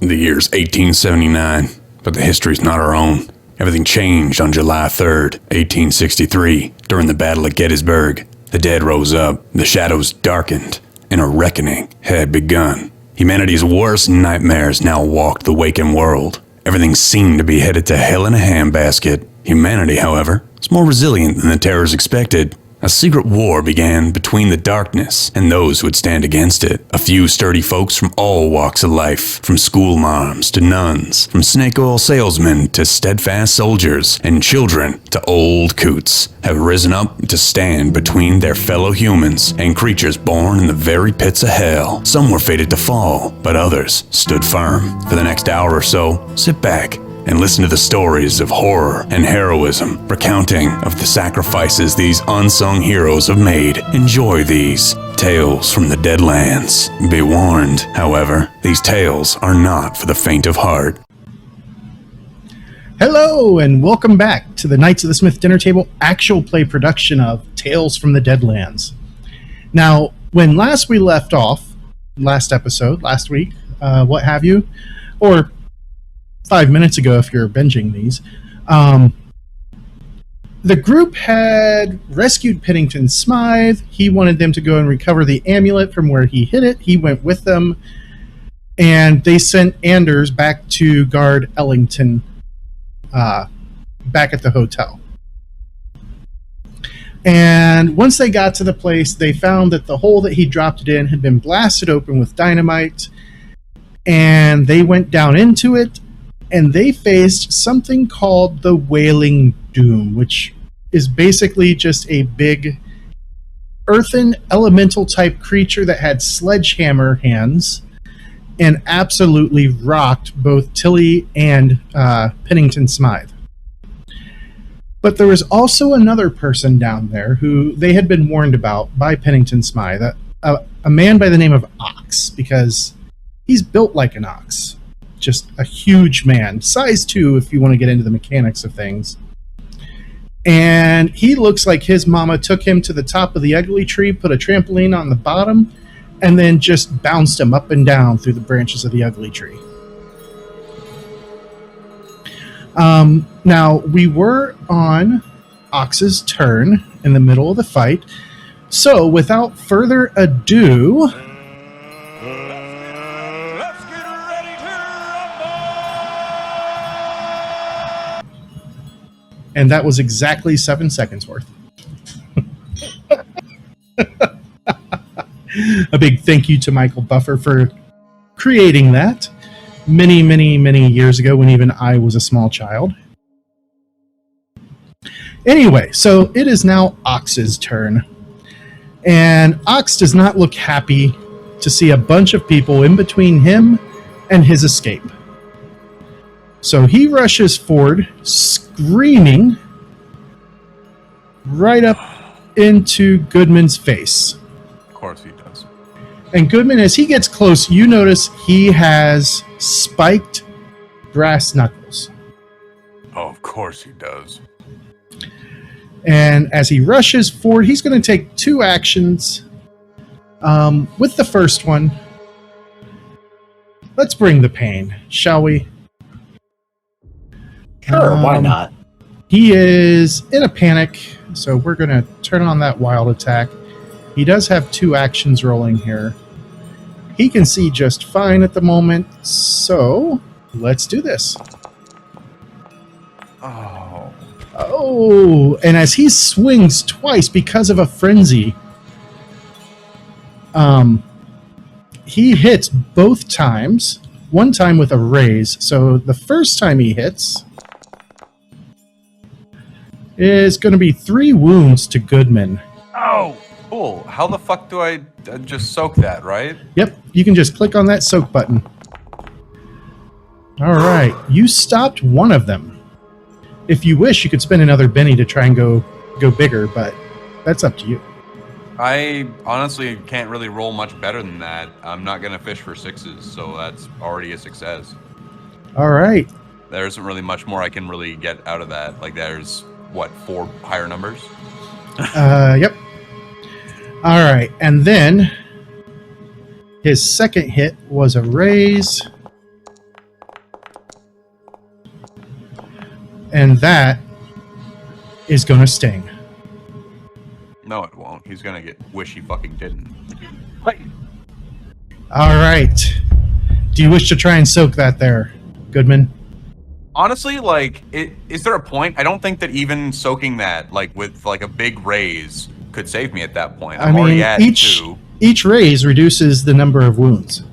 The year's 1879, but the history's not our own. Everything changed on July 3rd, 1863, during the Battle of Gettysburg. The dead rose up, the shadows darkened, and a reckoning had begun. Humanity's worst nightmares now walked the waking world. Everything seemed to be headed to hell in a handbasket. Humanity, however, is more resilient than the terrors expected. A secret war began between the darkness and those who would stand against it. A few sturdy folks from all walks of life, from school marms to nuns, from snake oil salesmen to steadfast soldiers, and children to old coots, have risen up to stand between their fellow humans and creatures born in the very pits of hell. Some were fated to fall, but others stood firm. For the next hour or so, sit back and listen to the stories of horror and heroism, recounting of the sacrifices these unsung heroes have made. Enjoy these tales from the Deadlands. Be warned, however, these tales are not for the faint of heart. Hello, and welcome back to the Knights of the Smith Dinner Table actual play production of Tales from the Deadlands. Now, when last we left off, last episode, last week, what have you, or 5 minutes ago if you're binging these, the group had rescued Pennington Smythe. He wanted them to go and recover the amulet from where he hid it. He went with them, and they sent Anders back to guard Ellington back at the hotel. And once they got to the place, they found that the hole that he dropped it in had been blasted open with dynamite, and they went down into it, and they faced something called the Wailing Doom, which is basically just a big earthen elemental type creature that had sledgehammer hands and absolutely rocked both Tilly and Pennington Smythe. But there was also another person down there who they had been warned about by Pennington Smythe, a man by the name of Ox, because he's built like an ox. Just a huge man, size 2 if you want to get into the mechanics of things. And he looks like his mama took him to the top of the ugly tree, put a trampoline on the bottom, and then just bounced him up and down through the branches of the ugly tree. Now, we were on Ox's turn in the middle of the fight, so without further ado, and that was exactly 7 seconds worth. A big thank you to Michael Buffer for creating that many, many, many years ago when even I was a small child. Anyway, so it is now Ox's turn. And Ox does not look happy to see a bunch of people in between him and his escape. So he rushes forward, screaming right up into Goodman's face. Of course he does. And Goodman, as he gets close, you notice he has spiked brass knuckles. Oh, of course he does. And as he rushes forward, he's going to take 2 actions. With the first one, let's bring the pain, shall we? Sure, why not? He is in a panic, so we're going to turn on that wild attack. He does have 2 actions rolling here. He can see just fine at the moment, so let's do this. Oh, and as he swings twice because of a frenzy, he hits both times, one time with a raise. So the first time he hits is going to be 3 wounds to Goodman. Oh, cool. How the fuck do I just soak that, right? Yep, you can just click on that soak button. All right, you stopped one of them. If you wish, you could spend another Benny to try and go bigger, but that's up to you. I honestly can't really roll much better than that. I'm not going to fish for 6s, so that's already a success. All right. There isn't really much more I can really get out of that. Like, there's, 4 higher numbers? Yep. All right, and then his second hit was a raise. And that is going to sting. No, it won't. He's gonna wish he fucking didn't. All right. Do you wish to try and soak that there, Goodman? Honestly, like, is there a point? I don't think that even soaking that, like, with like a big raise could save me at that point. I'm already at two. Each raise reduces the number of wounds.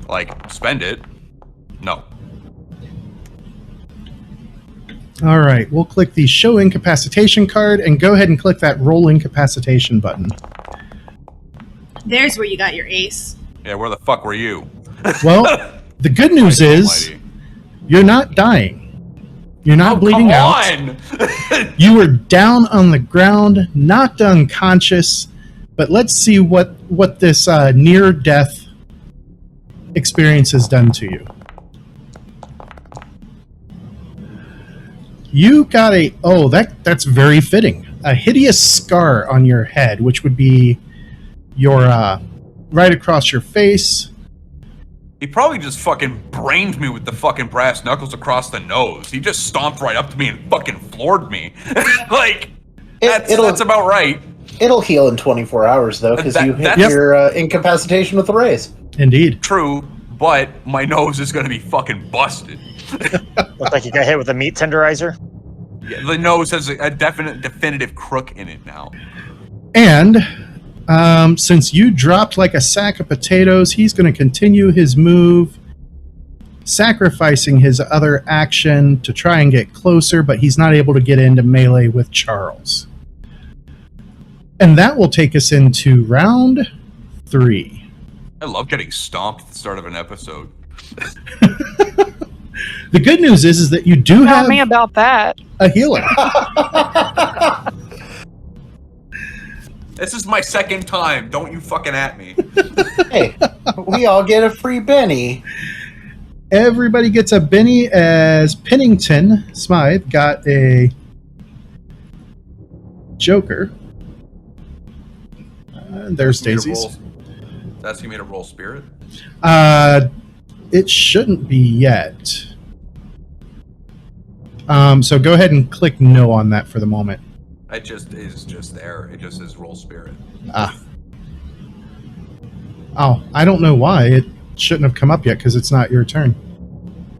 Like, spend it. No. All right, we'll click the Show Incapacitation card and go ahead and click that Roll Incapacitation button. There's where you got your ace. Yeah, where the fuck were you? Well, the good news is you're not dying. You're not bleeding out. You were down on the ground, knocked unconscious, but let's see what this near-death experience has done to you. You got that's very fitting. A hideous scar on your head, which would be your right across your face. He probably just fucking brained me with the fucking brass knuckles across the nose. He just stomped right up to me and fucking floored me. Like, that's about right. It'll heal in 24 hours, though, because you hit your incapacitation with the raise. Indeed. True, but my nose is going to be fucking busted. Looks like you got hit with a meat tenderizer. Yeah, the nose has a definitive crook in it now. And since you dropped like a sack of potatoes, he's going to continue his move, sacrificing his other action to try and get closer, but he's not able to get into melee with Charles. And that will take us into round 3. I love getting stomped at the start of an episode. The good news is that you do have me about that. A healer. This is my second time. Don't you fucking at me. Hey, we all get a free Benny. Everybody gets a Benny as Pennington Smythe got a Joker. There's Daisy's. That's you made a roll spirit? It shouldn't be yet. So go ahead and click no on that for the moment. It is just there. It just says roll spirit. Oh, I don't know why. It shouldn't have come up yet because it's not your turn.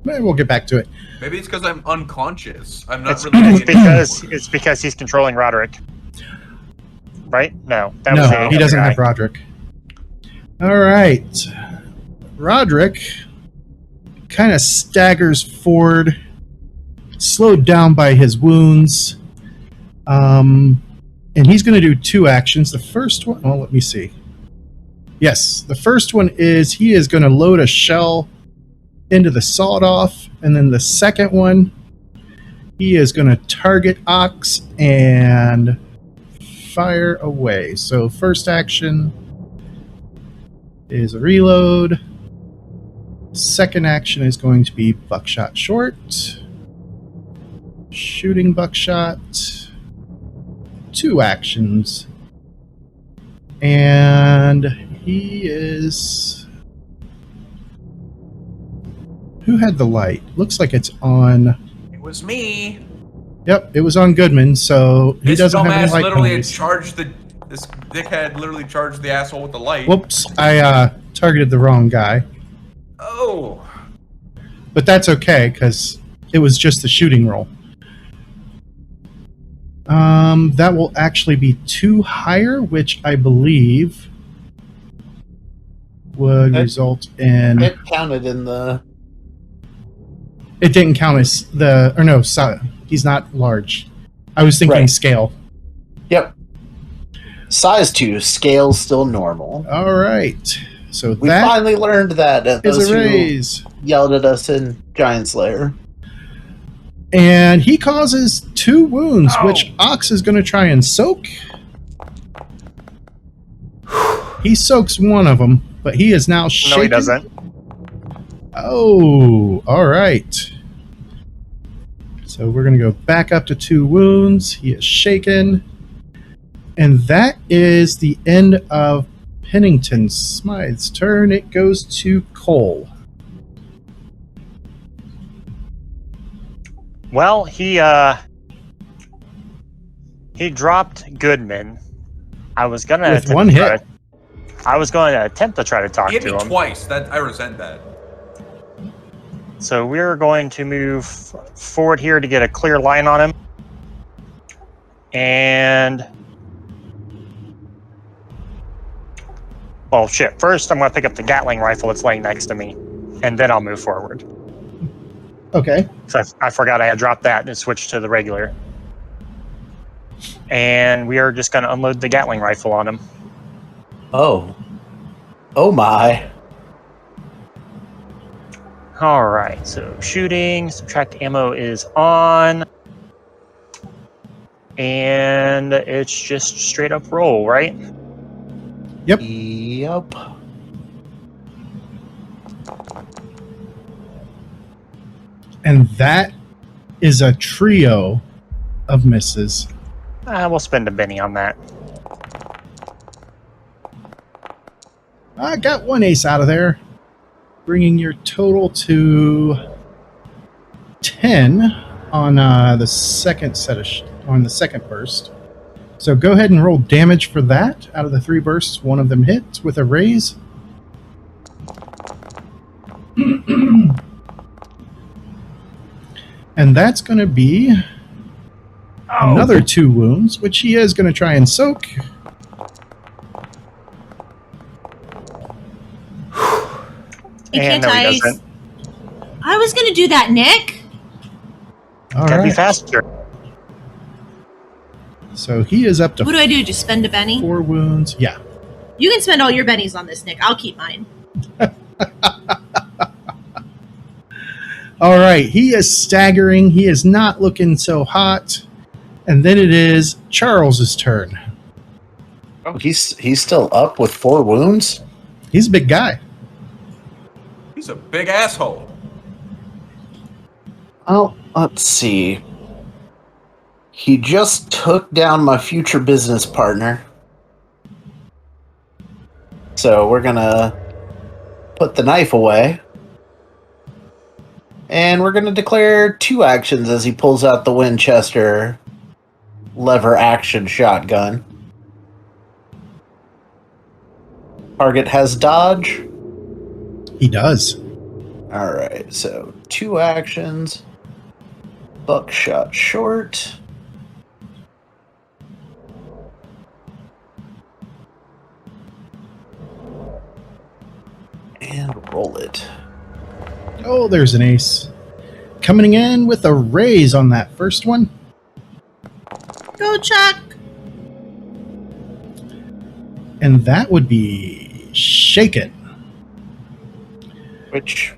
Maybe we'll get back to it. Maybe it's because I'm unconscious. I'm not It's really. it's because he's controlling Roderick. Right? No. He doesn't have Roderick. All right. Roderick kind of staggers forward, slowed down by his wounds. And he's going to do 2 actions. The first one, let me see. Yes, the first one is he is going to load a shell into the sawed-off, and then the second one, he is going to target Ox and fire away. So first action is a reload. Second action is going to be buckshot short. Shooting buckshot. 2 actions. And he is... Who had the light? Looks like it's on... It was me. Yep, it was on Goodman, so he doesn't have any light literally penalties. This dickhead literally charged the asshole with the light. Whoops, I targeted the wrong guy. Oh. But that's okay, because it was just the shooting roll. That will actually be 2 higher, which I believe would result in... It counted in the... It didn't count as the... Or no, he's not large. I was thinking scale. Yep. Size 2, scale still normal. All right. So we finally learned that. Is a raise. Yelled at us in Giant Slayer. And he causes 2 wounds, which Ox is going to try and soak. He soaks one of them, but he is now shaken. No, he doesn't. Oh, all right. So we're going to go back up to 2 wounds. He is shaken. And that is the end of Pennington Smythe's turn. It goes to Cole. Well, he dropped Goodman. I was gonna with one hit. I was going to attempt to try to talk He hit to me him. twice. That I resent that. So we're going to move forward here to get a clear line on him. And... well, shit. First, I'm going to pick up the Gatling rifle that's laying next to me. And then I'll move forward. Okay. So I forgot I had dropped that and switched to the regular. And we are just going to unload the Gatling rifle on him. Oh. Oh my. Alright, so shooting, subtract ammo is on. And it's just straight up roll, right? Yep. Yep. And that is a trio of misses. We'll spend a Benny on that. I got one ace out of there, bringing your total to 10 on the second set of on the second burst. So go ahead and roll damage for that. Out of the 3 bursts, one of them hits with a raise. And that's going to be another 2 wounds, which he is going to try and soak. You And can't no, he ice. doesn't. I was going to do that, Nick. All Gotta be right. faster. So he is up to What do I do? Just spend a Benny? 4 wounds. Yeah. You can spend all your bennies on this, Nick. I'll keep mine. All right. He is staggering. He is not looking so hot. And then it is Charles's turn. Oh, he's still up with 4 wounds? He's a big guy. He's a big asshole. Oh, let's see. He just took down my future business partner. So we're gonna put the knife away. And we're gonna declare 2 actions as he pulls out the Winchester lever action shotgun. Target has dodge. He does. Alright, so 2 actions. Buckshot short. And roll it. Oh, there's an ace. Coming in with a raise on that first one. Go, Chuck. And that would be shaken. Which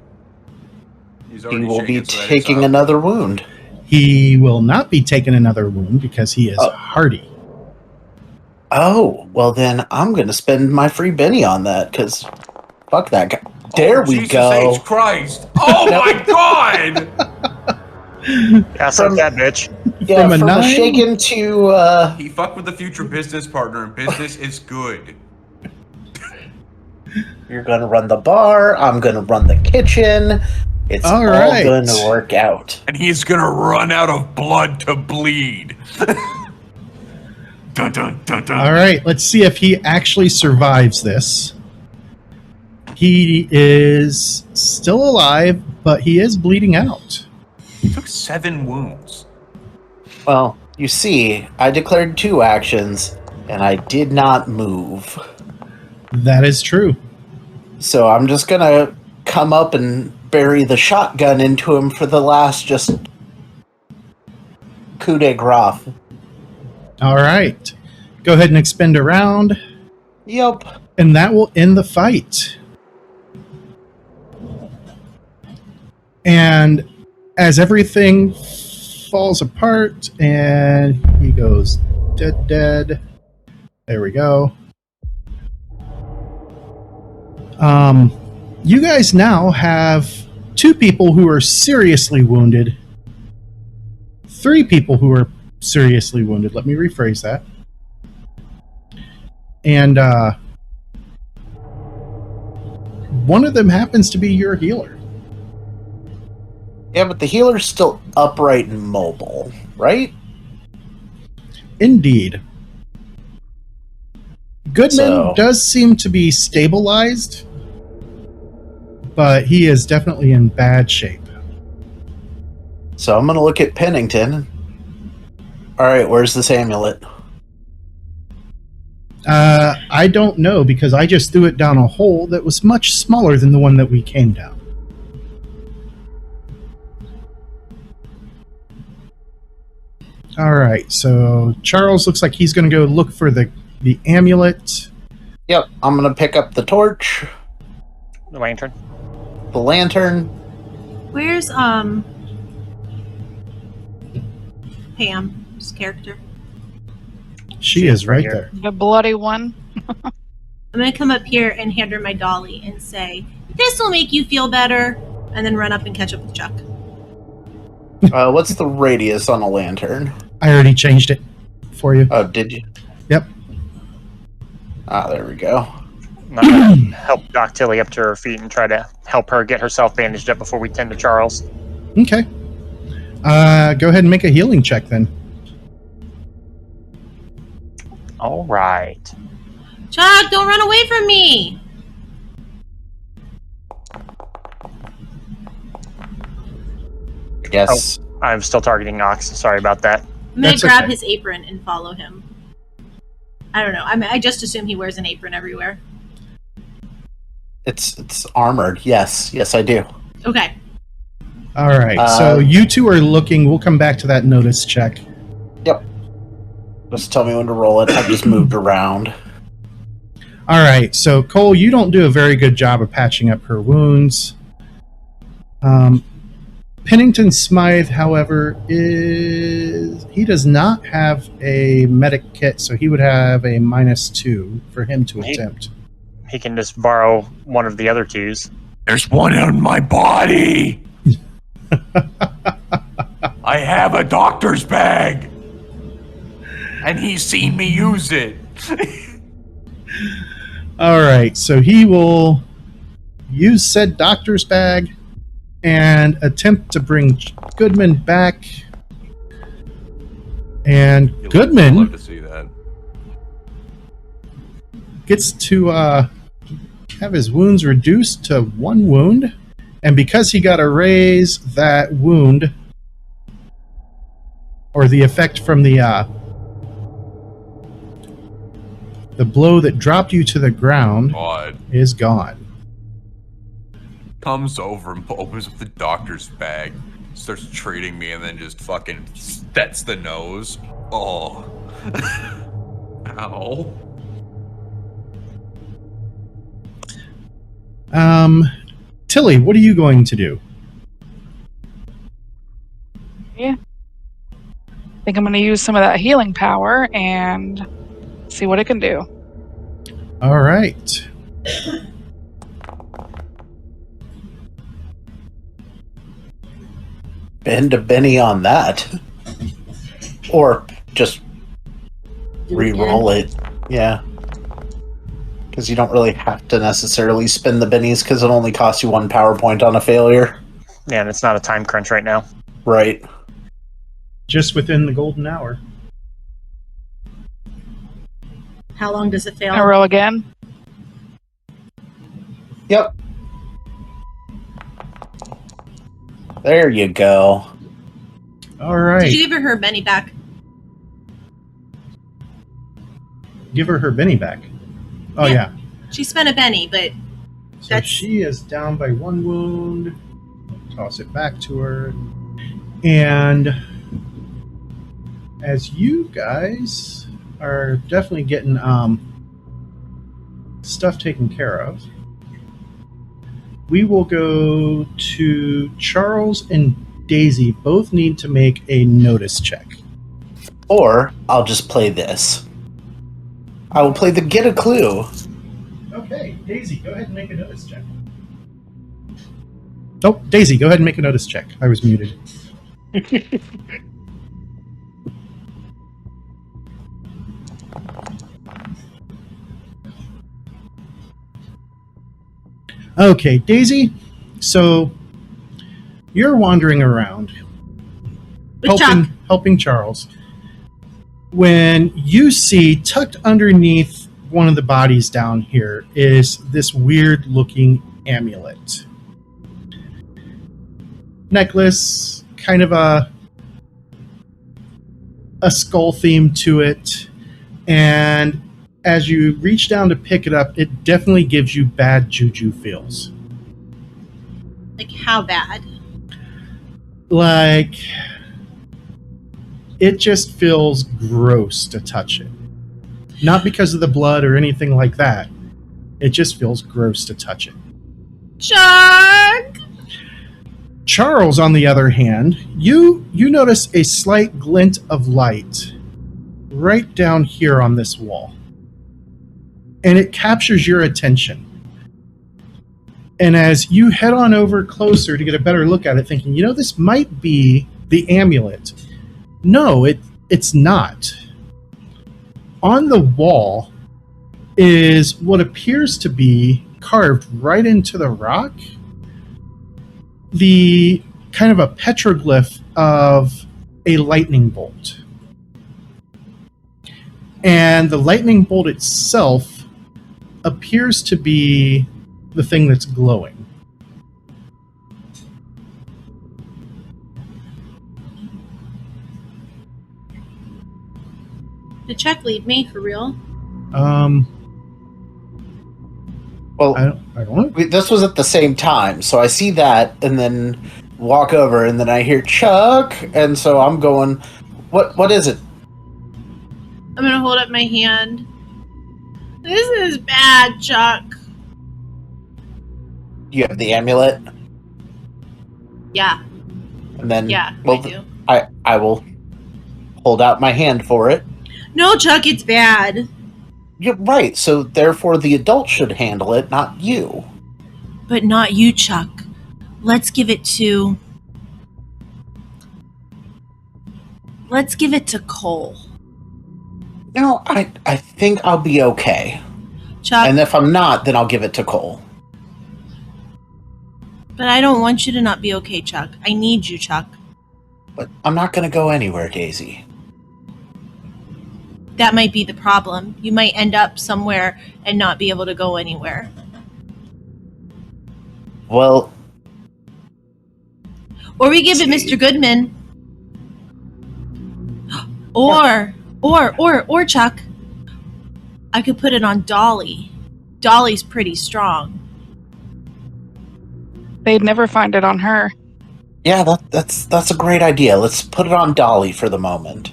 He's he already will be shaking, so that taking it's up. another wound. He will not be taking another wound because he is hardy. Oh, well then I'm going to spend my free Benny on that, because fuck that guy. There we Jesus go. H. Christ. Oh my God! Pass up that bitch. Yeah, From a from a 9? shaken to... He fucked with the future business partner, and business is good. You're going to run the bar. I'm going to run the kitchen. It's all right. going to work out. And he's gonna run out of blood to bleed. Dun, dun, dun, dun. All right, let's see if he actually survives this. He is still alive, but he is bleeding out. He took 7 wounds. Well, you see, I declared 2 actions, and I did not move. That is true. So I'm just going to come up and bury the shotgun into him for the last just coup de grace. All right. Go ahead and expend a round, Yep. and that will end the fight. And as everything falls apart and he goes dead. There we go. You guys now have 2 people who are seriously wounded, 3 people who are seriously wounded. Let me rephrase that. And one of them happens to be your healer. Yeah, but the healer's still upright and mobile, right? Indeed. Goodman So- does seem to be stabilized, but he is definitely in bad shape. So I'm going to look at Pennington. All right, where's this amulet? I don't know because I just threw it down a hole that was much smaller than the one that we came down. All right, so Charles looks like he's going to go look for the amulet. Yep, I'm going to pick up the torch, The lantern. the lantern. Where's Pam's character? She is right here. there. The bloody one. I'm gonna come up here and hand her my dolly and say, "This will make you feel better," and then run up and catch up with Chuck. What's the radius on a lantern? I already changed it for you. Oh, did you? Yep. Ah, there we go. I'm gonna help Doc Tilly up to her feet and try to help her get herself bandaged up before we tend to Charles. Okay. Go ahead and make a healing check then. All right. Chuck, don't run away from me! I guess. I'm still targeting Nox. Sorry about that. I'm gonna That's grab okay. his apron and follow him. I don't know. I just assume he wears an apron everywhere. It's armored. Yes, I do. Okay. All right. So you two are looking. We'll come back to that notice check. Yep. Just tell me when to roll it. I've just moved around. All right. So Cole, you don't do a very good job of patching up her wounds. Pennington Smythe, however, he does not have a medic kit, so he would have a -2 for him to attempt. He can just borrow one of the other twos. There's one in my body. I have a doctor's bag. And he's seen me use it. All right. So he will use said doctor's bag and attempt to bring Goodman back. And I'd Goodman love to see that. gets to have his wounds reduced to 1 wound. And because he got a raise, that wound, or the effect from the blow that dropped you to the ground, God. is gone. Comes over and opens up the doctor's bag, starts treating me, and then just fucking sets the nose. Oh. Ow. Tilly, what are you going to do? I think I'm going to use some of that healing power and see what it can do. All right. Bend a Benny on that. Or just re-roll it. Yeah. Because you don't really have to necessarily spend the bennies because it only costs you 1 power point on a failure. Yeah, and it's not a time crunch right now. Right. Just within the golden hour. How long does it fail? Can I roll again? Yep. There you go. All right. Did you give her Benny back? Give her Benny back. Oh, yeah. She spent a Benny, but So That's- she is down by 1 wound. Toss it back to her. And as you guys are definitely getting stuff taken care of, we will go to Charles and Daisy. Both need to make a notice check. Or I'll just play this. I will play the Get a Clue. Okay, Daisy, go ahead and make a notice check. Oh, Daisy, go ahead and make a notice check. I was muted. Okay, Daisy. So you're wandering around, With Chuck. helping Charles, when you see tucked underneath one of the bodies down here is this weird looking amulet. Necklace, kind of a skull theme to it, and as you reach down to pick it up, it definitely gives you bad juju feels. Like, how bad? Like, it just feels gross to touch it. Not because of the blood or anything like that. It just feels gross to touch it. Chuck! Charles, on the other hand, you notice a slight glint of light right down here on this wall. And it captures your attention. And as you head on over closer to get a better look at it, thinking, this might be the amulet. No, it's not. On the wall is what appears to be carved right into the rock, the kind of a petroglyph of a lightning bolt. And the lightning bolt itself appears to be the thing that's glowing. Did Chuck leave me for real? Well, I don't know. this was at the same time, so I see that, and then walk over, and then I hear Chuck, and so I'm going, what is it? I'm gonna hold up my hand. This is bad, Chuck. You have the amulet? Yeah, And then, I well, do. I will hold out my hand for it. No, Chuck, it's bad. You're right, so therefore the adult should handle it, not you. But not you, Chuck. Let's give it to Cole. No, I think I'll be okay. Chuck, And if I'm not, then I'll give it to Cole. but I don't want you to not be okay, Chuck. I need you, Chuck. But I'm not going to go anywhere, Daisy. That might be the problem. You might end up somewhere and not be able to go anywhere. Well, Or we give it Mr. Goodman. Or Chuck, I could put it on Dolly. Dolly's pretty strong. They'd never find it on her. yeah, that's a great idea. Let's put it on Dolly for the moment.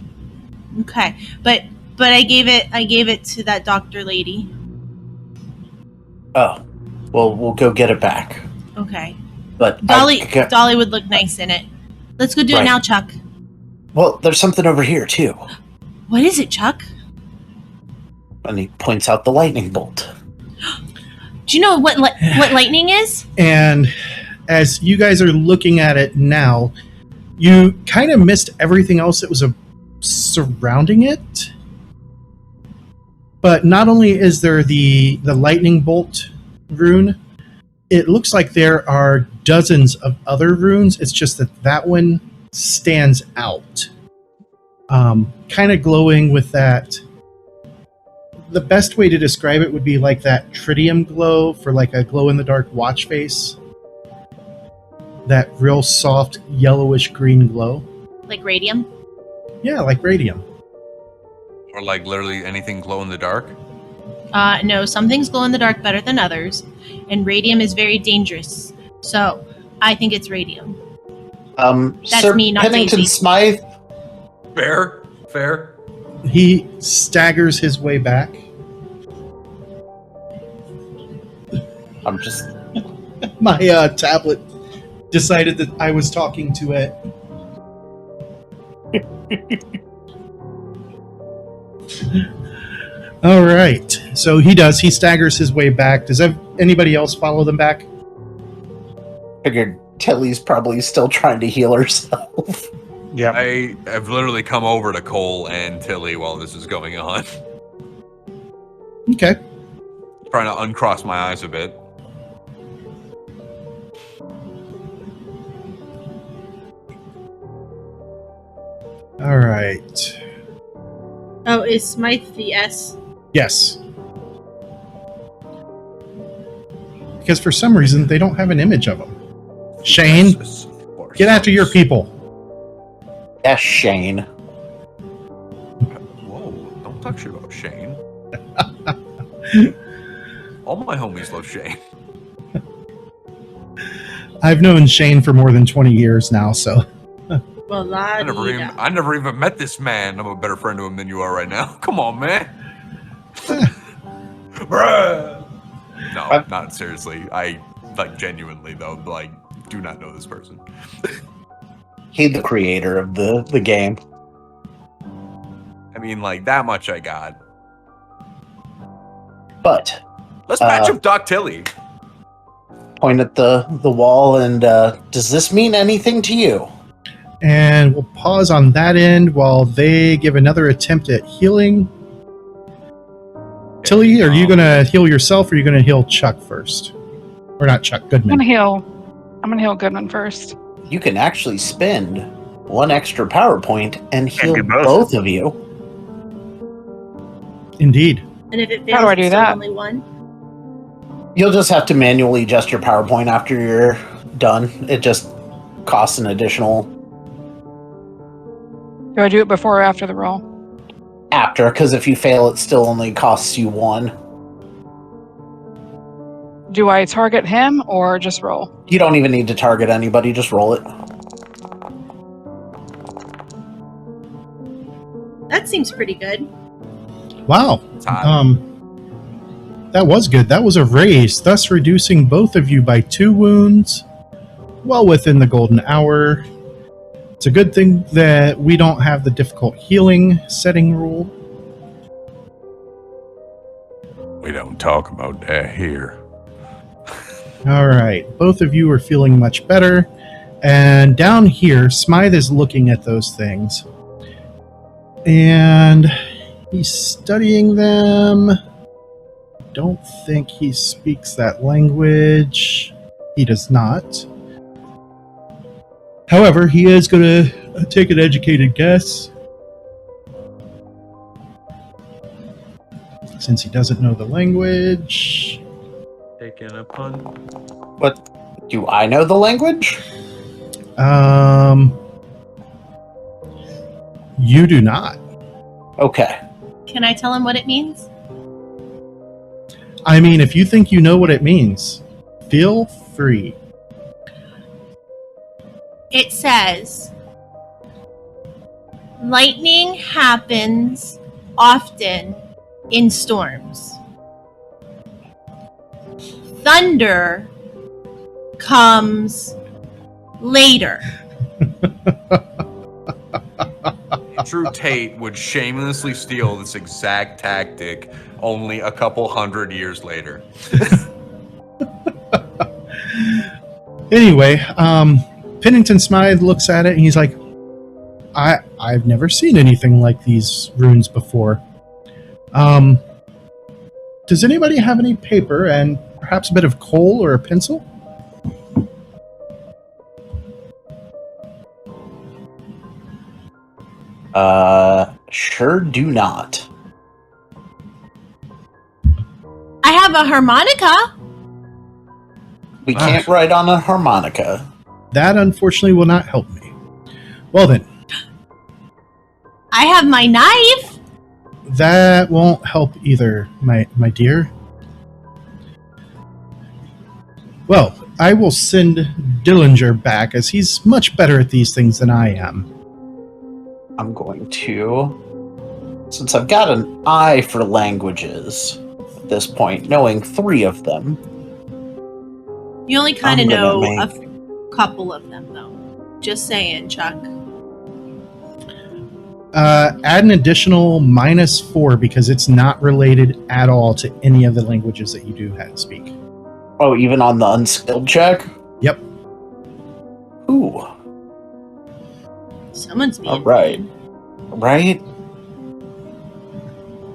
Okay, but I gave it to that doctor lady. Oh, well, we'll go get it back. Okay, But Dolly would look nice in it. Let's go do it Right. now, Chuck. well, there's something over here too. What is it, Chuck? And he points out the lightning bolt. Do you know what lightning is? And as you guys are looking at it now, you kind of missed everything else that was surrounding it. But not only is there the lightning bolt rune, it looks like there are dozens of other runes. It's just that one stands out. Kind of glowing with that. The best way to describe it would be like that tritium glow for like a glow-in-the-dark watch face. That real soft yellowish green glow. Like radium? Yeah, like radium. Or like literally anything glow in the dark. No, some things glow in the dark better than others, and radium is very dangerous. So I think it's radium. That's Sir me, not Pennington Daisy. Smythe. Fair. He staggers his way back. I'm just. My tablet decided that I was talking to it. All right. So he does. He staggers his way back. Does anybody else follow them back? Figured Tilly's probably still trying to heal herself. Yeah. I have literally come over to Cole and Tilly while this is going on, Okay. trying to uncross my eyes a bit. All right. Oh, is Smythe the S? Yes. Because for some reason they don't have an image of him. Shane, get after your people. Yes, Shane. Whoa, don't talk shit about Shane. All my homies love Shane. I've known Shane for more than 20 years now, so. Well, I never even met this man. I'm a better friend to him than you are right now. Come on, man. Bruh. No, not seriously. I, like, genuinely, though, like, do not know this person. He's the creator of the game. I mean, like, that much I got. But Let's match up Doc Tilly. point at the wall and does this mean anything to you? And we'll pause on that end while they give another attempt at healing. Tilly, are you going to heal yourself or are you going to heal Chuck first? Or not Chuck, I'm Goodman. gonna heal Goodman first. You can actually spend one extra power point and heal do both. both of you. Indeed. And if it How do fails, I do it's still that? only one. You'll just have to manually adjust your power point after you're done. It just costs an additional Do I do it before or after the roll? after, because if you fail, it still only costs you one. Do I target him or just roll? You don't even need to target anybody, just roll it. That seems pretty good. Wow. It's hot. That was good. That was a raise, thus reducing both of you by 2 wounds, well within the golden hour. It's a good thing that we don't have the difficult healing setting rule. We don't talk about that here. All right, both of you are feeling much better. And down here, Smythe is looking at those things. And he's studying them. Don't think he speaks that language. He does not. However, he is going to take an educated guess. Since he doesn't know the language. Taking a punt. But do I know the language? You do not. Okay. Can I tell him what it means? I mean, if you think you know what it means, feel free. It says, lightning happens often in storms. Thunder comes later. Drew Tate would shamelessly steal this exact tactic only a couple hundred years later. Anyway, Pennington Smythe looks at it and he's like, I've never seen anything like these runes before. Does anybody have any paper and perhaps a bit of coal or a pencil? Sure do not. I have a harmonica. We can't write on a harmonica. That unfortunately will not help me. Well then, I have my knife. that won't help either, my dear. Well, I will send Dillinger back as he's much better at these things than I am. I'm going to, since I've got an eye for languages at this point, knowing 3 of them. You only kind of I'm know gonna a couple of them, though. Just saying, Chuck. Add an additional -4 because it's not related at all to any of the languages that you do speak. Oh, even on the unskilled check? Yep. Ooh. Someone's being All right. Right?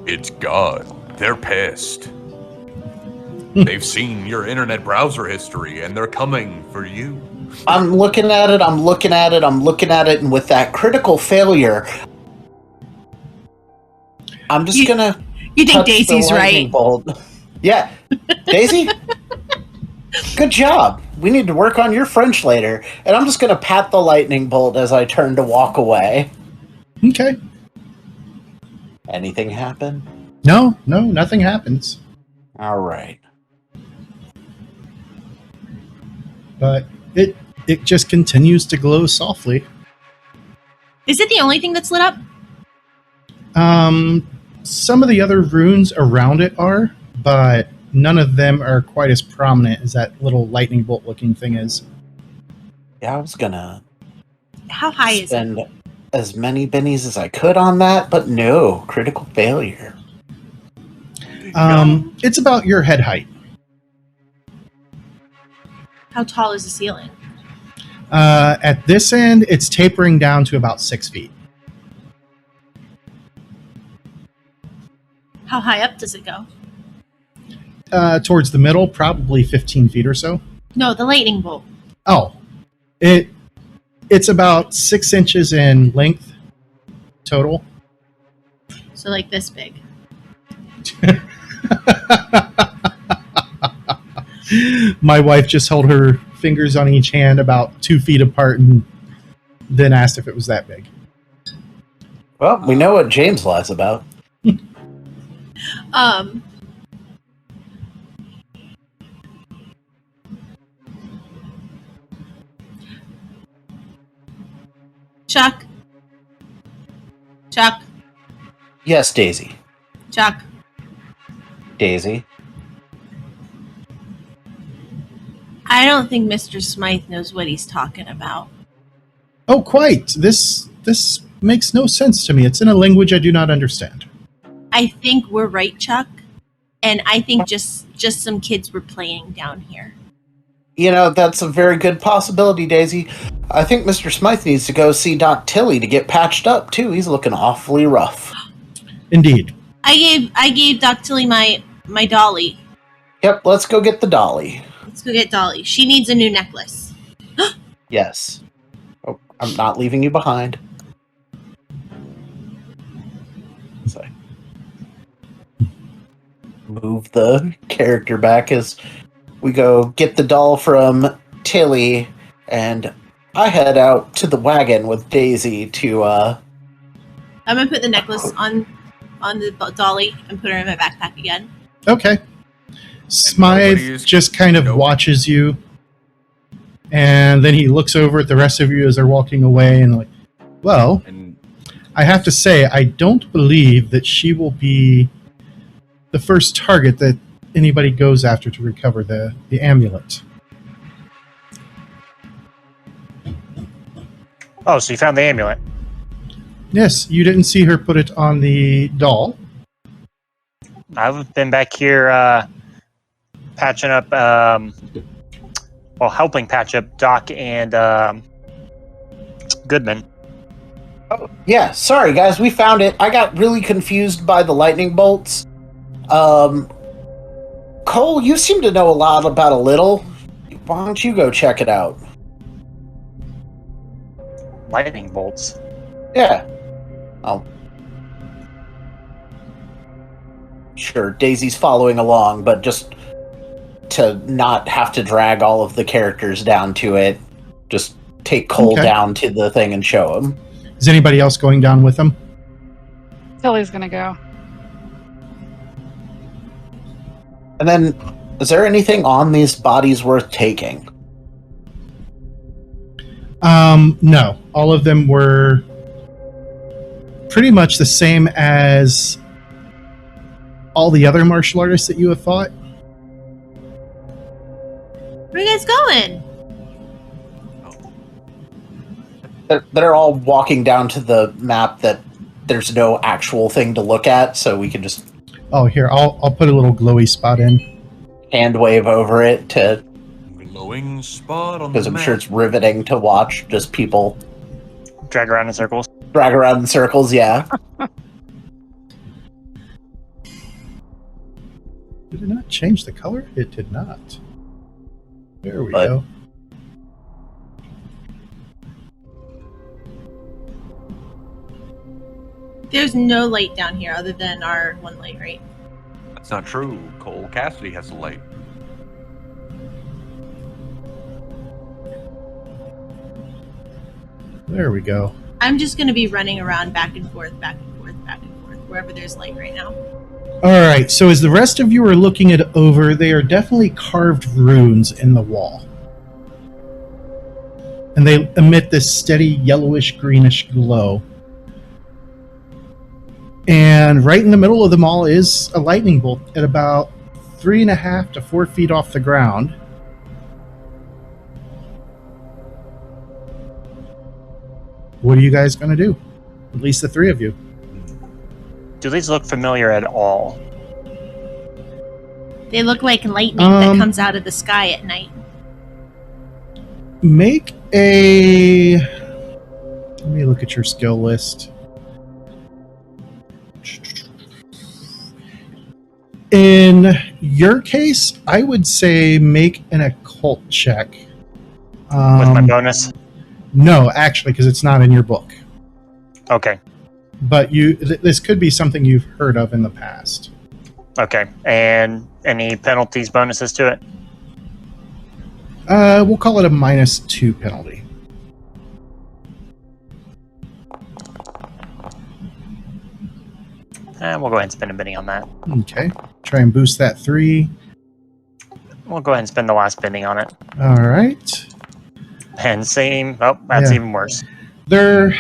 It's God. They're pissed. They've seen your internet browser history and they're coming for you. I'm looking at it, and with that critical failure, I'm just gonna. You think touch the Daisy's lightning right? bolt. Yeah, Daisy. Good job. We need to work on your French later. And I'm just gonna pat the lightning bolt as I turn to walk away. Okay. Anything happen? No, nothing happens. All right. But it just continues to glow softly. Is it the only thing that's lit up? Some of the other runes around it are, but none of them are quite as prominent as that little lightning bolt looking thing is. Yeah, I was gonna How high is it? spend as many bennies as I could on that, but no, critical failure. It's about your head height. How tall is the ceiling? At this end, it's tapering down to about 6 feet. How high up does it go? Towards the middle, probably 15 feet or so. No, the lightning bolt. Oh, it's about 6 inches in length total. So like this big. My wife just held her fingers on each hand about 2 feet apart and then asked if it was that big. Well, we know what James lies about. Chuck. Yes, Daisy. Chuck. Daisy. I don't think Mr. Smythe knows what he's talking about. Oh, quite. This makes no sense to me. It's in a language I do not understand. I think we're right, Chuck. And I think just some kids were playing down here. You know, that's a very good possibility, Daisy. I think Mr. Smythe needs to go see Doc Tilly to get patched up, too. He's looking awfully rough. Indeed. I gave Doc Tilly my dolly. Yep, let's go get the dolly. Let's go get Dolly. She needs a new necklace. Yes. Oh, I'm not leaving you behind. So, move the character back as we go get the doll from Tilly, and I head out to the wagon with Daisy to, I'm gonna put the necklace on the dolly and put her in my backpack again. Okay. Smythe just kind of watches you, and then he looks over at the rest of you as they're walking away and like, well, I have to say, I don't believe that she will be the first target that anybody goes after to recover the amulet. Oh, so you found the amulet. Yes, you didn't see her put it on the doll. I've been back here patching up, helping patch up Doc and Goodman. Oh, yeah, sorry guys, we found it. I got really confused by the lightning bolts. Cole, you seem to know a lot about a little. Why don't you go check it out? Lightning bolts? Yeah. Oh. Sure, Daisy's following along, but just to not have to drag all of the characters down to it, just take Cole down to the thing and show him. Is anybody else going down with him? Tilly's gonna go. And then, is there anything on these bodies worth taking? No. All of them were pretty much the same as all the other martial artists that you have fought. Where are you guys going? They're all walking down to the map that there's no actual thing to look at, so we can just... Oh, here, I'll put a little glowy spot in. Hand wave over it to... Glowing spot on the because I'm map. sure it's riveting to watch just people... Drag around in circles. Drag around in circles, yeah. Did it not change the color? It did not. There we But- go. There's no light down here other than our one light, right? That's not true. Cole Cassidy has a light. There we go. I'm just going to be running around back and forth, back and forth, back and forth, wherever there's light right now. All right, so as the rest of you are looking it over, they are definitely carved runes in the wall. And they emit this steady yellowish-greenish glow. And right in the middle of them all is a lightning bolt at about 3.5 to 4 feet off the ground. What are you guys going to do? At least the three of you. Do these look familiar at all? They look like lightning that comes out of the sky at night. Make a... Let me look at your skill list. In your case, I would say make an occult check. With my bonus? No, actually, because it's not in your book. Okay. But this could be something you've heard of in the past. Okay. And any penalties, bonuses to it? We'll call it a -2 penalty. And we'll go ahead and spend a penny on that. Okay. Try and boost that 3. We'll go ahead and spend the last penny on it. All right. And same. Oh, that's even worse. The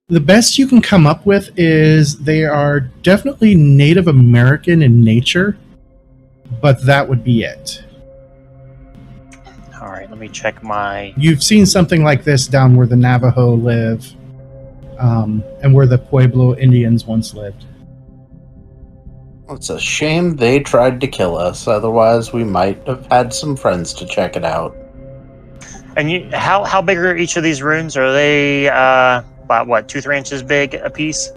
best you can come up with is they are definitely Native American in nature, but that would be it. All right, let me check my... You've seen something like this down where the Navajo live, and where the Pueblo Indians once lived. It's a shame they tried to kill us, otherwise we might have had some friends to check it out. And how big are each of these runes? Are they about, 2-3 inches big a piece?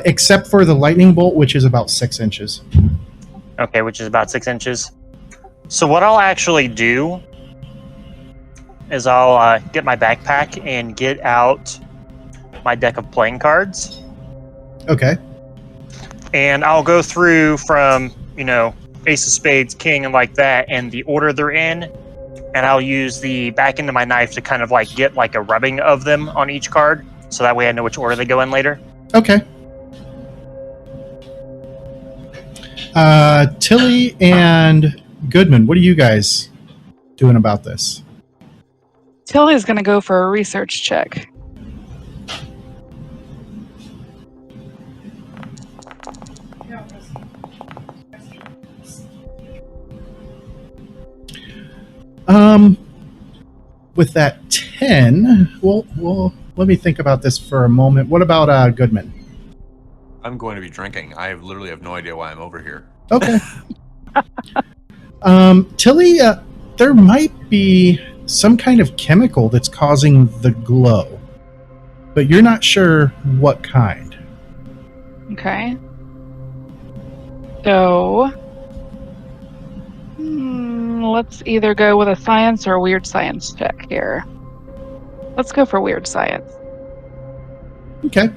Except for the lightning bolt, which is about 6 inches. Okay, which is about 6 inches. So what I'll actually do is I'll get my backpack and get out my deck of playing cards. Okay. And I'll go through from, Ace of Spades, King, and like that, and the order they're in. And I'll use the back end of my knife to kind of get a rubbing of them on each card. So that way I know which order they go in later. Okay. Tilly and Goodman, what are you guys doing about this? Tilly's going to go for a research check. With that 10, well, let me think about this for a moment. What about Goodman? I'm going to be drinking. I literally have no idea why I'm over here. Okay. Tilly, there might be some kind of chemical that's causing the glow, but you're not sure what kind. Okay. So, let's either go with a science or a weird science check here. Let's go for weird science. Okay.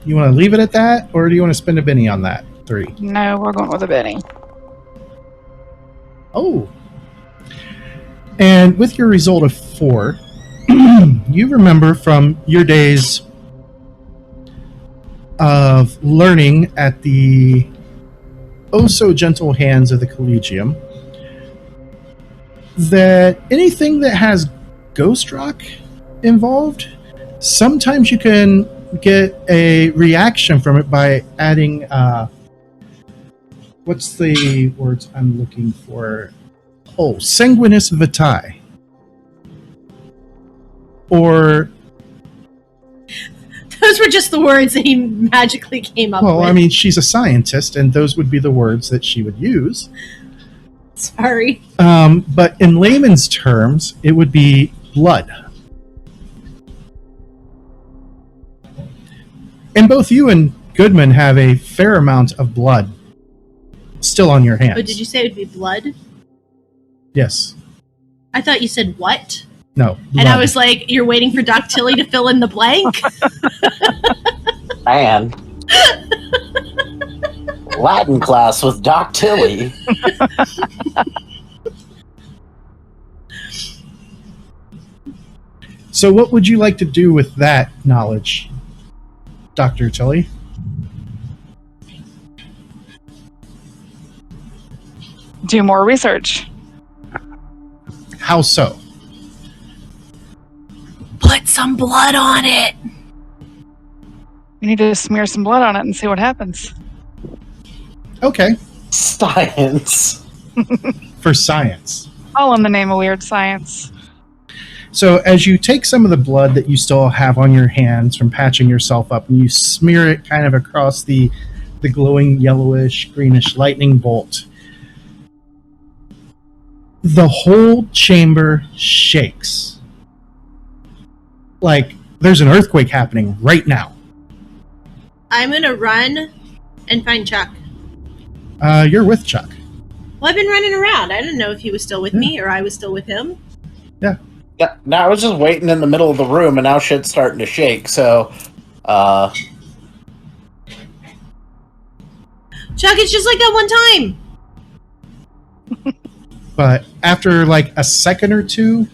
You want to leave it at that, or do you want to spend a Benny on that? 3. No, we're going with a Benny. Oh. And with your result of 4, you remember from your days of learning at the oh-so-gentle hands of the Collegium that anything that has ghost rock involved, sometimes you can get a reaction from it by adding, what's the words I'm looking for? Oh, sanguinis vitae. Or... Those were just the words that he magically came up with. Well, I mean, she's a scientist, and those would be the words that she would use. Sorry. But in layman's terms, it would be blood. And both you and Goodman have a fair amount of blood still on your hands. Oh, did you say it would be blood? Yes. I thought you said what? No. And I blood. was like, you're waiting for Doc Tilly to fill in the blank? Man. Latin class with Doc Tilly. So what would you like to do with that knowledge, Dr. Tilly? Do more research. How so? Put some blood on it. You need to smear some blood on it and see what happens. Okay. Science. For science. All in the name of weird science. So as you take some of the blood that you still have on your hands from patching yourself up and you smear it kind of across the glowing yellowish, greenish lightning bolt, the whole chamber shakes. Like there's an earthquake happening right now. I'm going to run and find Chuck. You're with Chuck. Well, I've been running around. I didn't know if he was still with me or I was still with him. Yeah. Yeah, now I was just waiting in the middle of the room, and now shit's starting to shake, so, Chuck, it's just like that one time. But after like a second or two,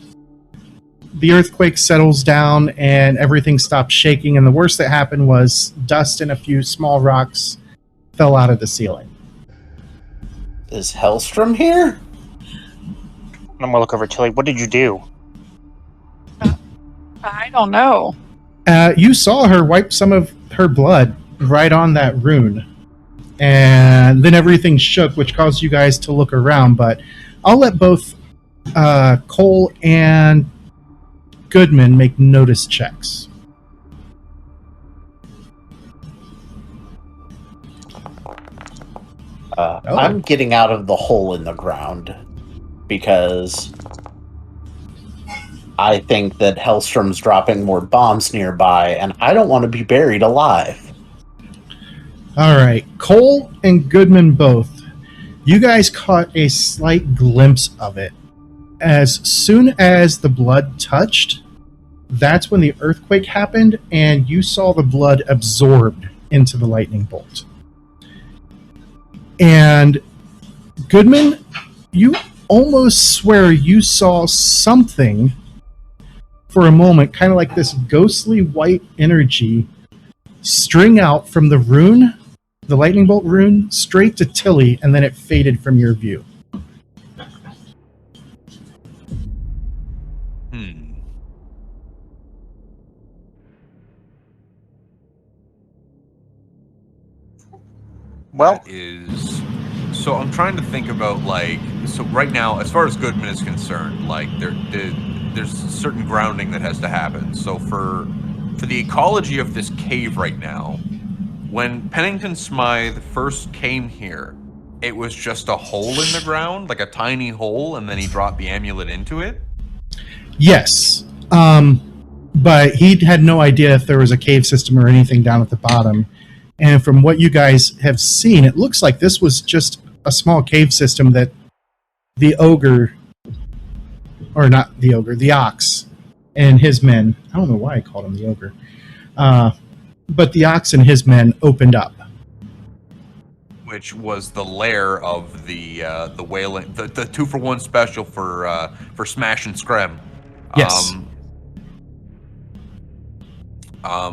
the earthquake settles down and everything stops shaking. And the worst that happened was dust and a few small rocks fell out of the ceiling. is Hellstrom here? I'm gonna look over at Tilly. What did you do? I don't know. You saw her wipe some of her blood right on that rune. And then everything shook, which caused you guys to look around. But I'll let both Cole and Goodman make notice checks. I'm getting out of the hole in the ground because I think that Hellstrom's dropping more bombs nearby, and I don't want to be buried alive. All right, Cole and Goodman both. You guys caught a slight glimpse of it. As soon as the blood touched, that's when the earthquake happened, and you saw the blood absorbed into the lightning bolt. And Goodman, you almost swear you saw something for a moment, kind of like this ghostly white energy string out from the rune, the lightning bolt rune, straight to Tilly, and then it faded from your view. Well, so I'm trying to think about so right now, as far as Goodman is concerned, there's certain grounding that has to happen. So for the ecology of this cave right now, when Pennington Smythe first came here, it was just a hole in the ground, like a tiny hole, and then he dropped the amulet into it? Yes. But he had no idea if there was a cave system or anything down at the bottom. And from what you guys have seen, it looks like this was just a small cave system that the ogre, or not the ogre, the ox and his men, I don't know why I called him the ogre, but the ox and his men opened up. Which was the lair of the whaling, the 2-for-1 special for Smash and Screm. Yes.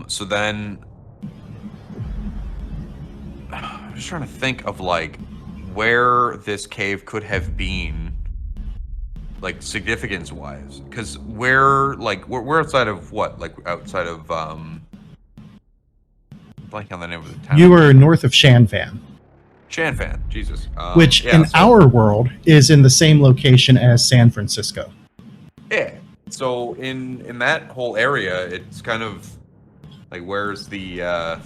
So then, I'm just trying to think of where this cave could have been, significance wise, because we're outside of what, outside of blanking on the name of the town. You were north of Shanfan. Shanfan, Jesus. Which in our world is in the same location as San Francisco. Yeah. So in that whole area, it's kind of where's the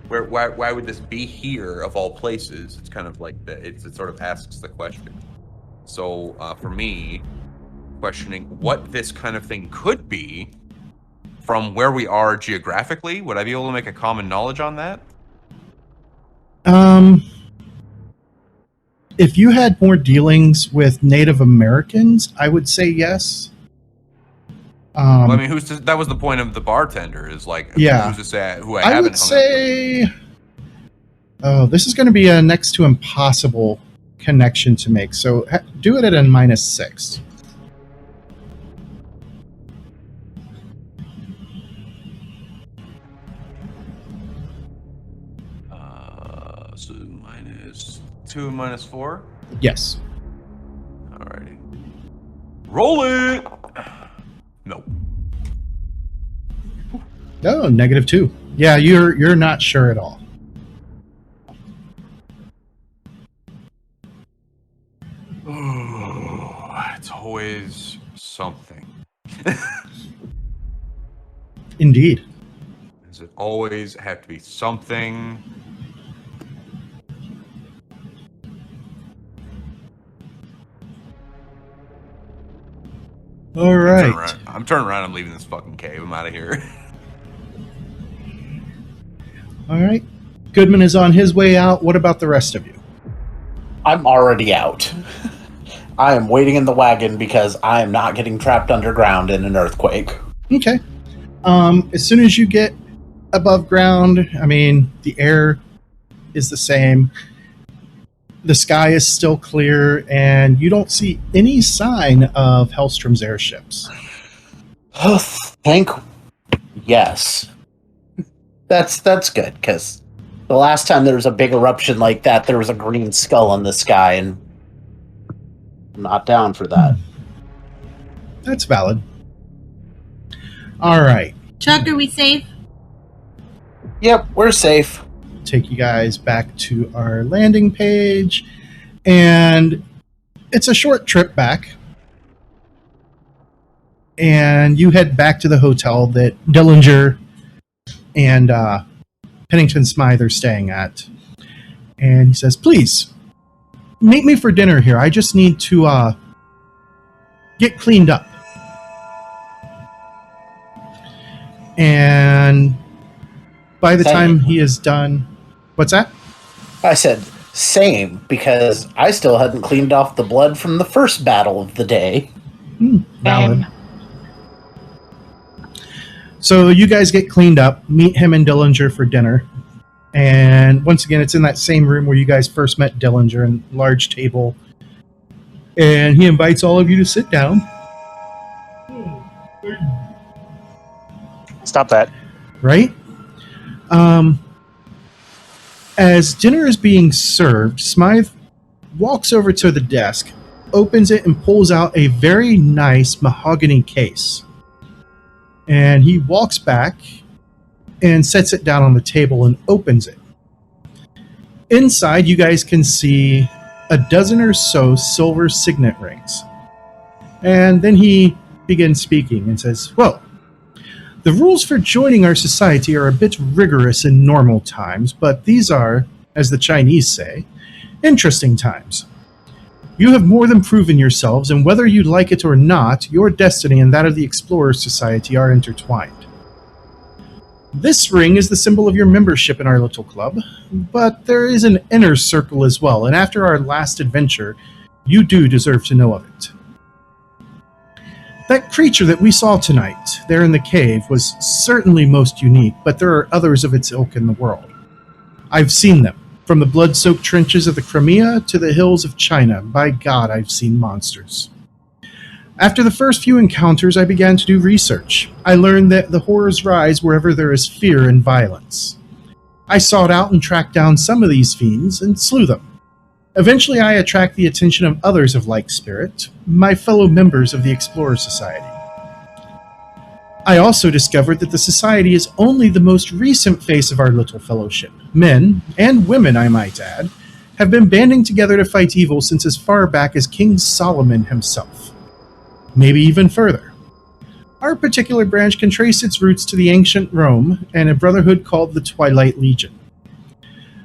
why would this be here of all places? It's kind of it sort of asks the question. So for me, questioning what this kind of thing could be from where we are geographically, would I be able to make a common knowledge on that? If you had more dealings with Native Americans, I would say yes. Well, I mean, that was the point of the bartender, is like, Yeah. who's to say who I I haven't would hung say, oh, this is going to be a next to impossible connection to make. So do it at a -6. So -2 and -4. Yes. Alrighty. Roll it. Nope. Oh, -2. Yeah, you're not sure at all. Oh, it's always something. Indeed. Does it always have to be something? All right. I'm turning around. I'm leaving this fucking cave. I'm out of here. All right. Goodman is on his way out. What about the rest of you? I'm already out. I am waiting in the wagon because I am not getting trapped underground in an earthquake. Okay. As soon as you get above ground, I mean, the air is the same. The sky is still clear, and you don't see any sign of Hellstrom's airships. Oh, yes. That's good, because the last time there was a big eruption like that, there was a green skull in the sky, and I'm not down for that. That's valid. All right. Chuck, are we safe? Yep, we're safe. Take you guys back to our landing page, and it's a short trip back. And you head back to the hotel that Dillinger and Pennington Smythe are staying at. And he says, please, meet me for dinner here. I just need to get cleaned up. And by the time he is done... What's that? I said, same, because I still hadn't cleaned off the blood from the first battle of the day. Valid. So you guys get cleaned up, meet him and Dillinger for dinner. And once again, it's in that same room where you guys first met Dillinger, and large table. And he invites all of you to sit down. Stop that. Right? As dinner is being served, Smythe walks over to the desk, opens it, and pulls out a very nice mahogany case. And he walks back and sets it down on the table and opens it. Inside, you guys can see a dozen or so silver signet rings. And then he begins speaking and says, well, the rules for joining our society are a bit rigorous in normal times, but these are, as the Chinese say, interesting times. You have more than proven yourselves, and whether you like it or not, your destiny and that of the Explorers Society are intertwined. This ring is the symbol of your membership in our little club, but there is an inner circle as well, and after our last adventure, you do deserve to know of it. That creature that we saw tonight, there in the cave, was certainly most unique, but there are others of its ilk in the world. I've seen them, from the blood-soaked trenches of the Crimea to the hills of China. By God, I've seen monsters. After the first few encounters, I began to do research. I learned that the horrors rise wherever there is fear and violence. I sought out and tracked down some of these fiends and slew them. Eventually, I attract the attention of others of like spirit, my fellow members of the Explorer Society. I also discovered that the Society is only the most recent face of our little fellowship. Men, and women I might add, have been banding together to fight evil since as far back as King Solomon himself. Maybe even further. Our particular branch can trace its roots to the ancient Rome and a brotherhood called the Twilight Legion.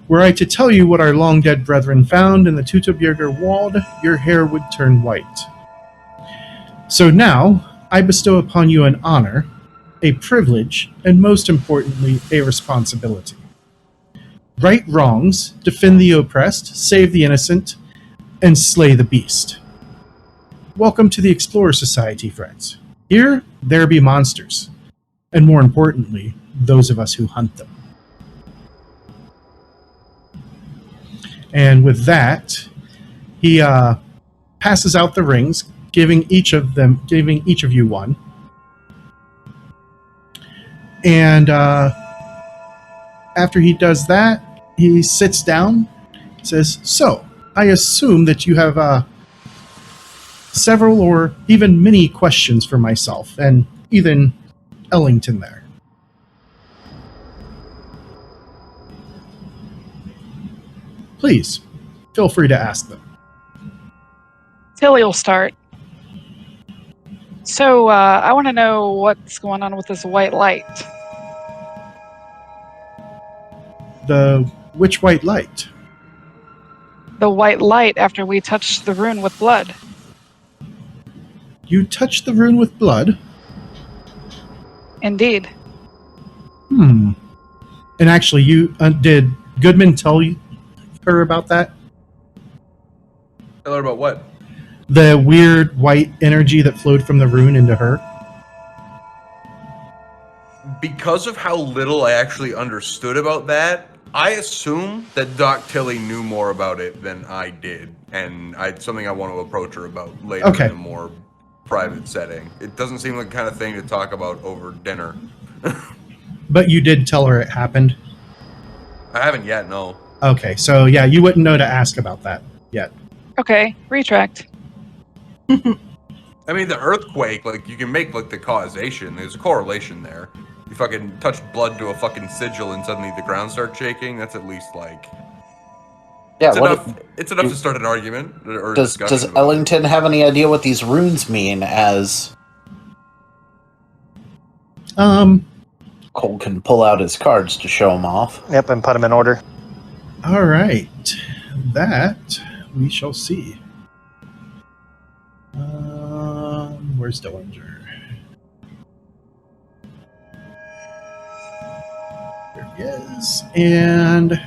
Were I to tell you what our long-dead brethren found in the Teutoburger Wald, your hair would turn white. So now, I bestow upon you an honor, a privilege, and most importantly, a responsibility. Right wrongs, defend the oppressed, save the innocent, and slay the beast. Welcome to the Explorer Society, friends. Here, there be monsters, and more importantly, those of us who hunt them. And with that, he passes out the rings, giving each of you one. And after he does that, he sits down, says, "So, I assume that you have several or even many questions for myself, and even Ellington there. Please, feel free to ask them." Tilly will start. So, I want to know what's going on with this white light. Which white light? The white light after we touched the rune with blood. You touched the rune with blood? Indeed. And actually, you did Goodman tell her about that? Tell her about what? The weird white energy that flowed from the rune into her? Because of how little I actually understood about that, I assume that Doc Tilly knew more about it than I did, and it's something I want to approach her about later in a more private setting. It doesn't seem like the kind of thing to talk about over dinner. But you did tell her it happened? I haven't yet, no. Okay, so yeah, you wouldn't know to ask about that yet. Okay, retract. I mean, the earthquake, like, you can make, like, the causation. There's a correlation there. You fucking touch blood to a fucking sigil and suddenly the ground starts shaking. That's at least, like... Yeah, it's enough to start an argument or does discussion. Ellington have any idea what these runes mean? As Cole can pull out his cards to show them off. Yep, and put them in order. All right, that we shall see. Where's Dillinger? There he is, and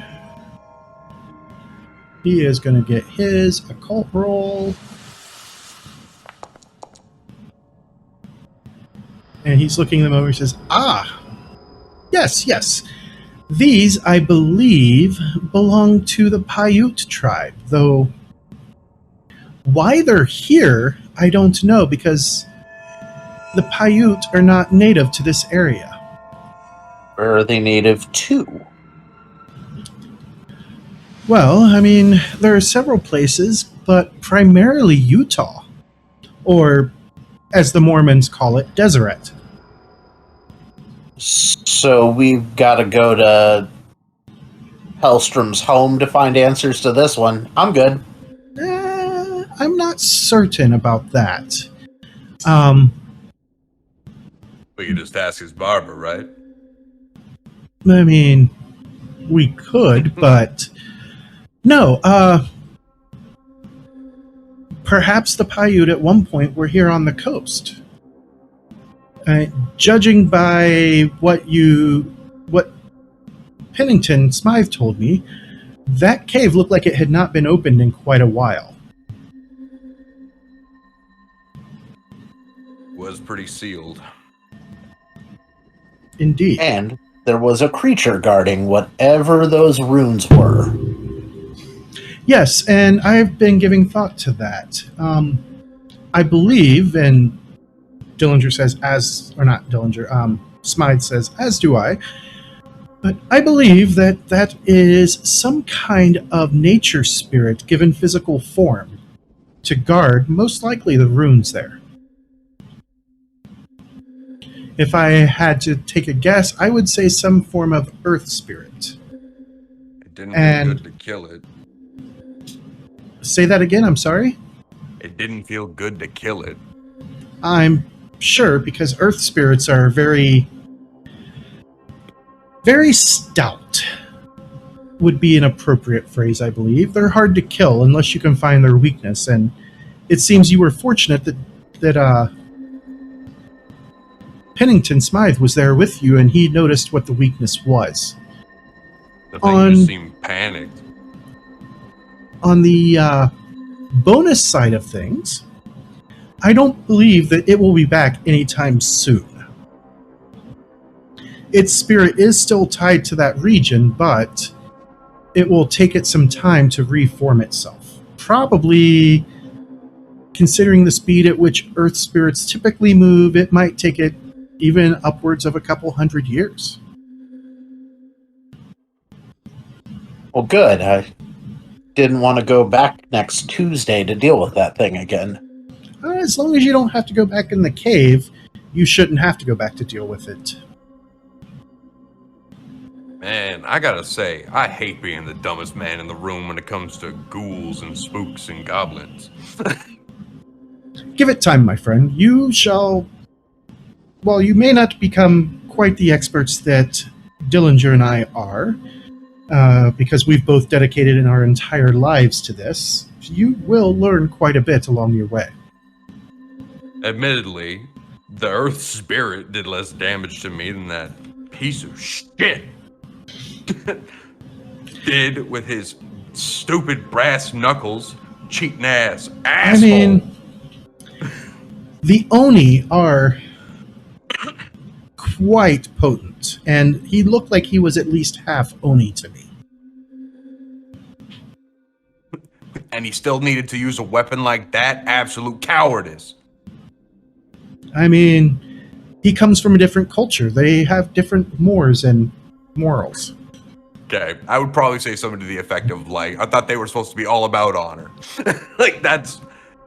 he is going to get his occult roll. And he's looking them over. He says, yes. These, I believe, belong to the Paiute tribe, though why they're here, I don't know, because the Paiute are not native to this area. Where are they native to? Well, I mean, there are several places, but primarily Utah, or as the Mormons call it, Deseret. So we've got to go to Hellstrom's home to find answers to this one. I'm good. I'm not certain about that. We could just ask his barber, right? I mean, we could, but no. Perhaps the Paiute at one point were here on the coast. Judging by what Pennington Smythe told me, that cave looked like it had not been opened in quite a while. Was pretty sealed. Indeed. And there was a creature guarding whatever those runes were. Yes, and I've been giving thought to that. I believe, and Dillinger says, Smythe says, as do I, but I believe that is some kind of nature spirit given physical form to guard, most likely, the runes there. If I had to take a guess, I would say some form of earth spirit. It didn't feel good to kill it. Say that again, I'm sorry? It didn't feel good to kill it. I'm sure, because earth spirits are very, very stout, would be an appropriate phrase, I believe. They're hard to kill unless you can find their weakness, and it seems you were fortunate that Pennington Smythe was there with you, and he noticed what the weakness was. The thing just seemed panicked. On the bonus side of things, I don't believe that it will be back anytime soon. Its spirit is still tied to that region, but it will take it some time to reform itself. Probably, considering the speed at which Earth spirits typically move, it might take it even upwards of a couple 100 years. Well, good. I didn't want to go back next Tuesday to deal with that thing again. As long as you don't have to go back in the cave, you shouldn't have to go back to deal with it. Man, I gotta say, I hate being the dumbest man in the room when it comes to ghouls and spooks and goblins. Give it time, my friend. You shall... Well, you may not become quite the experts that Dillinger and I are, because we've both dedicated our entire lives to this. You will learn quite a bit along your way. Admittedly, the Earth Spirit did less damage to me than that piece of shit did with his stupid brass knuckles, cheating ass asshole. I mean, the Oni are quite potent, and he looked like he was at least half Oni to me. And he still needed to use a weapon like that? Absolute cowardice. I mean, he comes from a different culture. They have different mores and morals. Okay, I would probably say something to the effect of, like, I thought they were supposed to be all about honor. Like, that's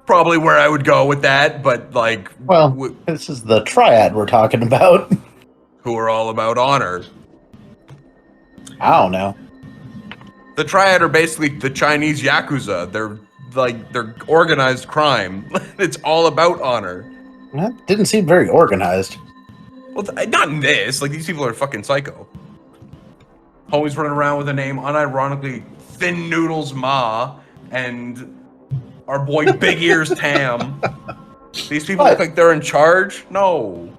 probably where I would go with that, but, like... Well, this is the triad we're talking about. Who are all about honor. I don't know. The triad are basically the Chinese Yakuza. They're organized crime. It's all about honor. That didn't seem very organized. Well, not in this. Like, these people are fucking psycho. Always running around with a name, unironically, Thin Noodles Ma, and our boy Big Ears Tam. These people look like they're in charge? No.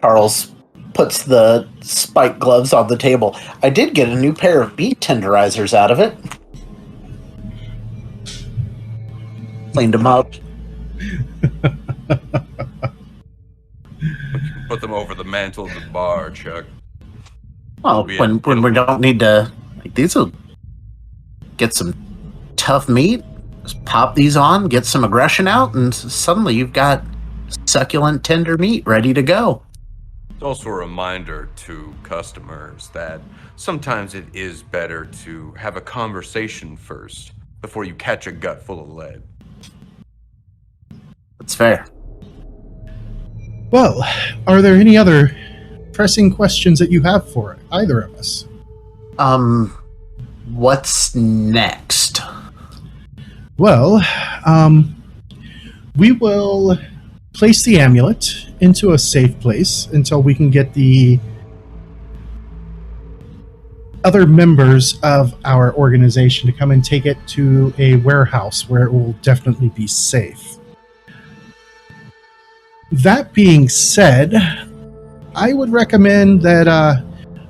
Charles puts the spike gloves on the table. I did get a new pair of beef tenderizers out of it. Cleaned them up. Put them over the mantle of the bar, Chuck. Well, when we don't need to... Like, these will get some tough meat, just pop these on, get some aggression out, and suddenly you've got succulent, tender meat ready to go. It's also a reminder to customers that sometimes it is better to have a conversation first before you catch a gut full of lead. That's fair. Well, are there any other pressing questions that you have for either of us? What's next? Well, we will place the amulet into a safe place until we can get the other members of our organization to come and take it to a warehouse where it will definitely be safe. That being said, I would recommend that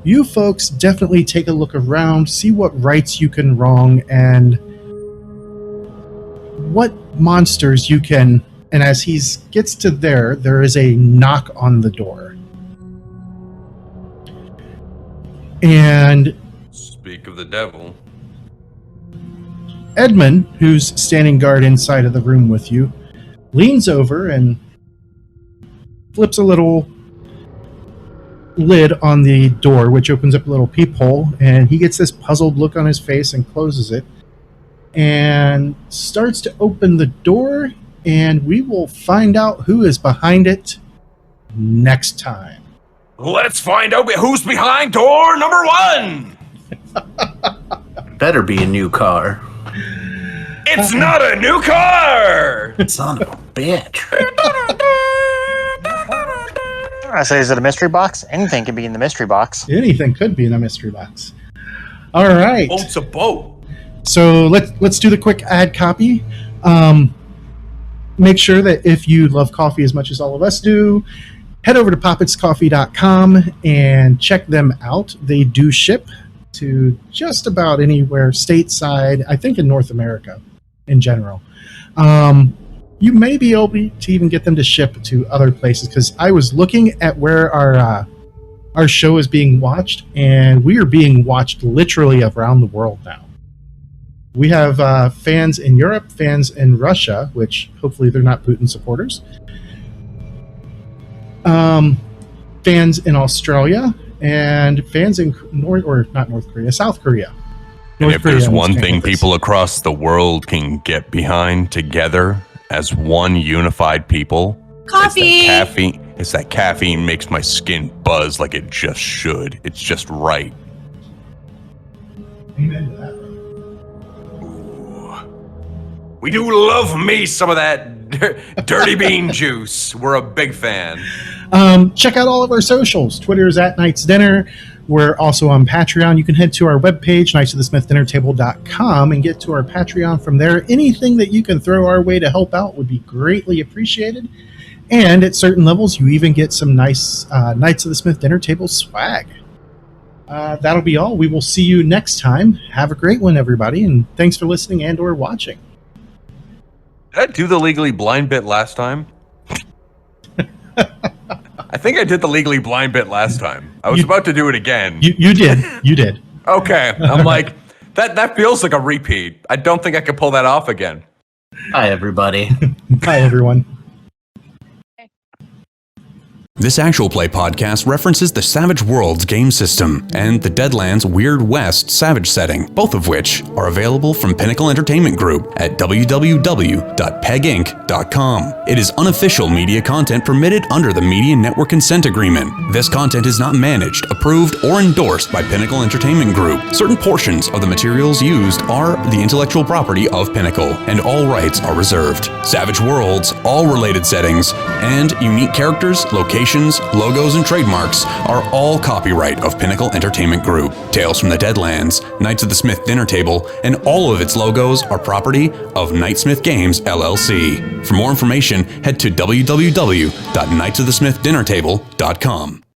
you folks definitely take a look around, see what rights you can wrong, and what monsters you can... And as he gets to there is a knock on the door. And... Speak of the devil. Edmund, who's standing guard inside of the room with you, leans over and flips a little lid on the door, which opens up a little peephole, and he gets this puzzled look on his face and closes it and starts to open the door, and we will find out who is behind it next time. Let's find out who's behind door number 1! Better be a new car. It's not a new car! Son of a bitch. I say, is it a mystery box? Anything can be in the mystery box. Anything could be in a mystery box. All right. Boat's a boat. So let's do the quick ad copy. Make sure that if you love coffee as much as all of us do, head over to poppetscoffee.com and check them out. They do ship to just about anywhere stateside, I think in North America in general. You may be able to even get them to ship to other places, because I was looking at where our show is being watched, and we are being watched literally around the world now. We have fans in Europe, fans in Russia, which hopefully they're not Putin supporters, fans in Australia, and fans in South Korea. And if there's one thing people across the world can get behind together as one unified people, Coffee! It's that caffeine makes my skin buzz like it just should. It's just right. Amen to that. Ooh. We do love me some of that dirty bean juice. We're a big fan. Check out all of our socials. Twitter is at Knights Dinner. We're also on Patreon. You can head to our webpage, knightsofthesmithdinnertable.com, and get to our Patreon from there. Anything that you can throw our way to help out would be greatly appreciated. And at certain levels, you even get some nice Knights of the Smith Dinner Table swag. That'll be all. We will see you next time. Have a great one, everybody, and thanks for listening and or watching. Did I do the Legally Blind bit last time? I think I did the Legally Blind bit last time. I was about to do it again. You did. You did. Okay. I'm like, that feels like a repeat. I don't think I could pull that off again. Hi, everybody. Bye, everyone. This Actual Play podcast references the Savage Worlds game system and the Deadlands Weird West Savage setting, both of which are available from Pinnacle Entertainment Group at www.peginc.com. It is unofficial media content permitted under the Media Network Consent Agreement. This content is not managed, approved, or endorsed by Pinnacle Entertainment Group. Certain portions of the materials used are the intellectual property of Pinnacle, and all rights are reserved. Savage Worlds, all related settings, and unique characters, locations, logos, and trademarks are all copyright of Pinnacle Entertainment Group. Tales from the Deadlands, Knights of the Smith Dinner Table, and all of its logos are property of Knightsmith Games, LLC. For more information, head to www.knightsofthesmithdinnertable.com.